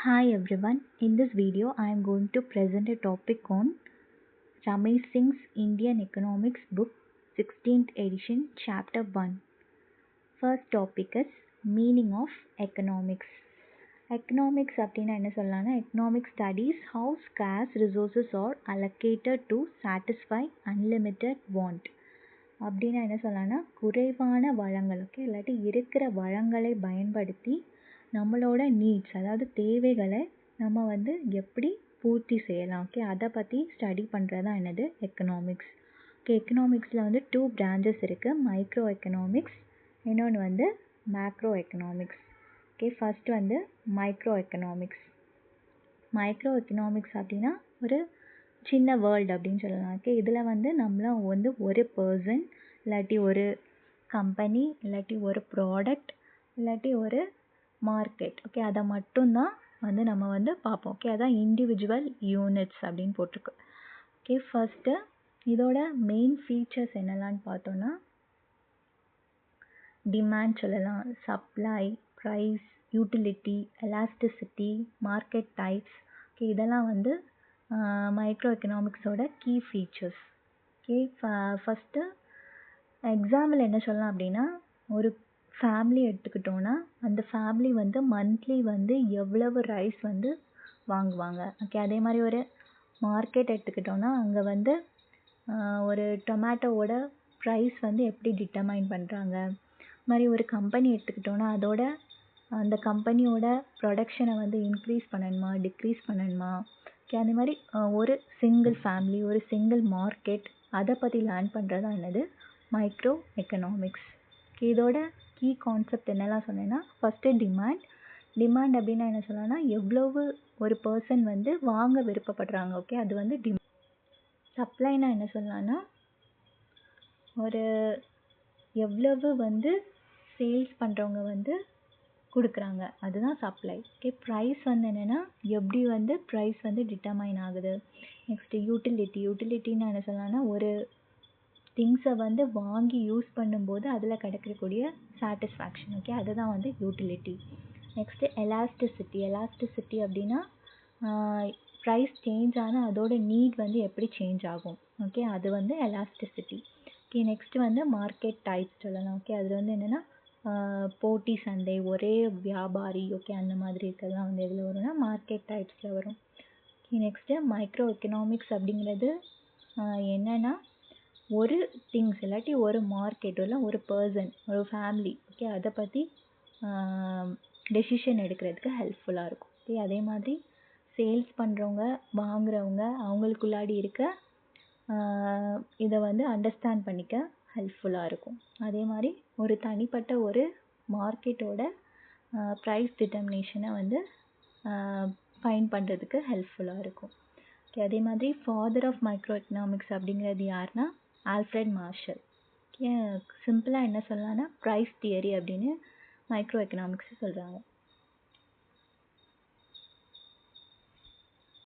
Hi everyone, in this video I am going to present a topic on Ramesh Singh's Indian Economics book 16th edition chapter 1. First topic is meaning of economics. Economics அப்படின்னா என்ன சொல்லலாம்னா economics studies how scarce resources are allocated to satisfy unlimited want. அப்படின்னா என்ன சொல்லலாம்னா குறைவான வளங்கள் இல்லாட்டி இருக்கிற வளங்களை பயன்படுத்தி நம்மளோட நீட்ஸ் அதாவது தேவைகளை நம்ம எப்படி பூர்த்தி செய்யலாம் அதை பற்றி ஸ்டடி பண்ணுறது தான் என்னது எக்கனாமிக்ஸ். எக்கனாமிக்ஸில் 2 பிரான்ச்சஸ் இருக்குது, மைக்ரோ எக்கனாமிக்ஸ், இன்னொன்று macro economics. First micro economics. Micro economics அப்படின்னா ஒரு சின்ன வேர்ல்டு அப்படின்னு சொல்லலாம். இதில் நம்மள ஒரு பர்சன் இல்லாட்டி ஒரு கம்பெனி இல்லாட்டி ஒரு ப்ராடக்ட் இல்லாட்டி ஒரு மார்க்கெட் அதை மட்டும்தான் நம்ம பார்ப்போம். அதான் இண்டிவிஜுவல் யூனிட்ஸ் அப்படின்னு போட்டிருக்கு. ஃபர்ஸ்ட்டு இதோட மெயின் ஃபீச்சர்ஸ் என்னெல்லாம்னு பார்த்தோன்னா டிமாண்ட் சொல்லலாம், supply, price, utility, elasticity, market types. இதெல்லாம் மைக்ரோ எக்கனாமிக்ஸோட கீ ஃபீச்சர்ஸ். ஃபஸ்ட்டு எக்ஸாம்பிள் என்ன சொல்லலாம் அப்படின்னா, ஒரு ஃபேமிலி எடுத்துக்கிட்டோன்னா அந்த ஃபேமிலி மந்த்லி எவ்வளவு ரைஸ் வாங்குவாங்க. அதே மாதிரி ஒரு மார்க்கெட் எடுத்துக்கிட்டோன்னா அங்கே ஒரு டொமேட்டோவோட ப்ரைஸ் எப்படி டிட்டர்மைன் பண்ணுறாங்க. மாதிரி ஒரு கம்பெனி எடுத்துக்கிட்டோன்னா அந்த கம்பெனியோட ப்ரொடக்ஷனை இன்க்ரீஸ் பண்ணணுமா டிக்ரீஸ் பண்ணணுமா. அதே மாதிரி ஒரு சிங்கிள் ஃபேமிலி ஒரு சிங்கிள் மார்க்கெட் அதை பற்றி லேர்ன் பண்ணுறது தான் என்னது மைக்ரோ எக்கனாமிக்ஸ். இதோட கீ கான்செப்ட் என்னெல்லாம் சொன்னேன்னா, ஃபஸ்ட்டு டிமாண்ட் அப்படின்னா என்ன சொல்லலாம்னா எவ்வளவு ஒரு பர்சன் வாங்க விருப்பப்படுறாங்க. அது டிமாண்ட். சப்ளைனா என்ன சொல்லலாம்னா ஒரு எவ்வளவு சேல்ஸ் பண்ணுறவங்க கொடுக்குறாங்க அதுதான் சப்ளை. ப்ரைஸ் என்னென்னா எப்படி ப்ரைஸ் டிட்டர்மைன் ஆகுது. நெக்ஸ்ட்டு யூட்டிலிட்டின்னா என்ன சொல்லலாம்னா ஒரு திங்ஸை வாங்கி யூஸ் பண்ணும்போது அதில் கிடைக்கக்கூடிய சாட்டிஸ்ஃபேக்ஷன். அதுதான் யூட்டிலிட்டி. நெக்ஸ்ட்டு எலாஸ்டிசிட்டி அப்படின்னா ப்ரைஸ் சேஞ்ச் ஆனால் அதோட நீட் எப்படி சேஞ்ச் ஆகும். அது எலாஸ்டிசிட்டி. நெக்ஸ்ட்டு மார்க்கெட் டைப்ஸ் சொல்லலாம். அது என்னென்னா போட்டி சந்தை, ஒரே வியாபாரி அந்த மாதிரி இருக்கிறதுலாம் எதில் வரும்னா மார்க்கெட் டைப்ஸில் வரும். நெக்ஸ்ட்டு மைக்ரோ எக்கனாமிக்ஸ் அப்படிங்கிறது என்னென்னா ஒரு திங்ஸ் இல்லாட்டி ஒரு மார்க்கெட் இல்லை ஒரு பர்சன் ஒரு ஃபேமிலி அதை பற்றி டெசிஷன் எடுக்கிறதுக்கு ஹெல்ப்ஃபுல்லாக இருக்கும். அதே மாதிரி சேல்ஸ் பண்ணுறவங்க வாங்குறவங்க அவங்களுக்குள்ளாடி இருக்க இதை அண்டர்ஸ்டாண்ட் பண்ணிக்க ஹெல்ப்ஃபுல்லாக இருக்கும். அதே மாதிரி ஒரு தனிப்பட்ட ஒரு மார்க்கெட்டோட ப்ரைஸ் டிட்டர்மினேஷனை ஃபைண்ட் பண்ணுறதுக்கு ஹெல்ப்ஃபுல்லாக இருக்கும். அதே மாதிரி ஃபாதர் ஆஃப் மைக்ரோ எக்கனாமிக்ஸ் அப்படிங்கிறது யாருன்னா ஆல்ஃப்ரெட் மார்ஷல். சிம்பிளாக என்ன சொல்லலாம்னா ப்ரைஸ் தியரி அப்படின்னு மைக்ரோ எக்கனாமிக்ஸ் சொல்கிறாங்க.